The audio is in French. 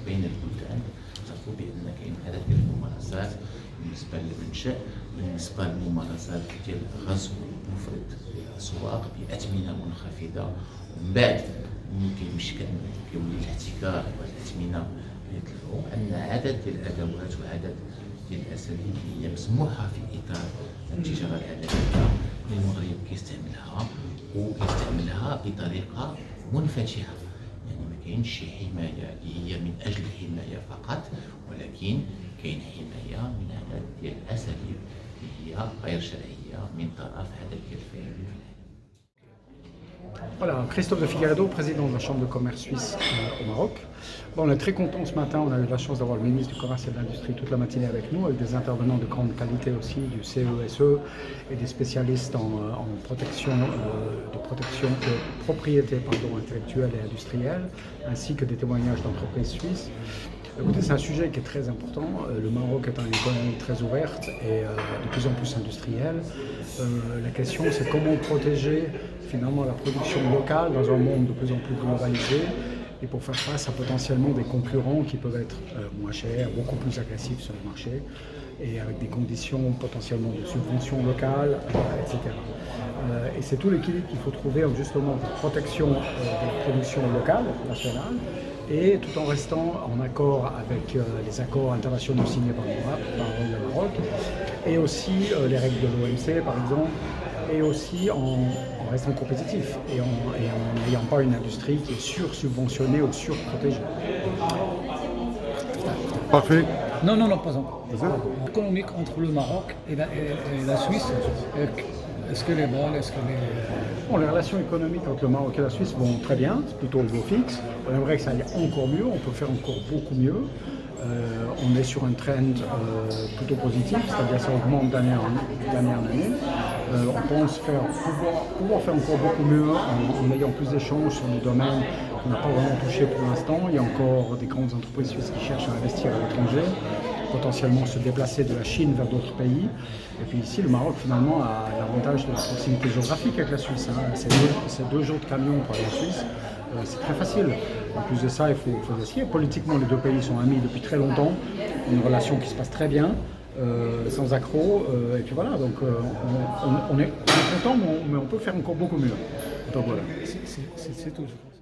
بين البلدان. نعرفوا بان كاين عدد ديال الممارسات بالنسبه للمنشا، بالنسبه للممارسات ديال غزو مفرط الاسواق باثمنه منخفضه، ومن بعد ملي كيولي الاحتكار والاثمنه يطلعوا. عندنا عدد ديال الادوات وعدد ديال الاساليب اللي هي مسموحه في اطار التجاره العالميه اللي المغرب كيستعملها، وكيستعملها بطريقه منفتحه. يعني ما كاينش شي حمايه اللي هي من اجل الحمايه فقط، ولكن كاين حمايه من عدد ديال الاساليب اللي هي غير شرعيه من طرف عدد ديال الفاعلين في العالم. Voilà, Christophe de Figueredo, président de la Chambre de commerce suisse au Maroc. Bon, on est très content ce matin, on a eu la chance d'avoir le ministre du Commerce et de l'Industrie toute la matinée avec nous, avec des intervenants de grande qualité aussi, du CESE et des spécialistes en protection de propriété intellectuelle et industrielle, ainsi que des témoignages d'entreprises suisses. Écoutez, c'est un sujet qui est très important. Le Maroc est une économie très ouverte et de plus en plus industrielle. La question, c'est comment protéger finalement la production locale dans un monde de plus en plus globalisé, et pour faire face à potentiellement des concurrents qui peuvent être moins chers, beaucoup plus agressifs sur le marché, et avec des conditions potentiellement de subvention locale, etc. Et c'est tout l'équilibre qu'il faut trouver justement de protection de la production locale, nationale, et tout en restant en accord avec les accords internationaux signés par le Maroc, et aussi les règles de l'OMC par exemple, et aussi en restant compétitif et en n'ayant pas une industrie qui est sur-subventionnée ou sur-protégée. Parfait. Non, pas encore. Économique entre le Maroc et la Suisse, est-ce qu'elle est bonne? Bon, les relations économiques entre le Maroc et la Suisse vont très bien, c'est plutôt au niveau fixe. On aimerait que ça aille encore mieux, on peut faire encore beaucoup mieux. On est sur un trend plutôt positif, c'est-à-dire ça augmente d'année en année. On pense pouvoir faire encore beaucoup mieux en ayant plus d'échanges sur des domaines qu'on n'a pas vraiment touchés pour l'instant. Il y a encore des grandes entreprises suisses qui cherchent à investir à l'étranger, potentiellement se déplacer de la Chine vers d'autres pays. Et puis ici, le Maroc finalement a l'avantage de la proximité géographique avec la Suisse. C'est 2 jours de camion pour aller en Suisse. C'est très facile. En plus de ça, il faut essayer. Politiquement, les 2 pays sont amis depuis très longtemps. Une relation qui se passe très bien, sans accroc. Et puis voilà, donc on est content, mais on peut faire encore beaucoup mieux. Donc voilà. C'est tout, je pense.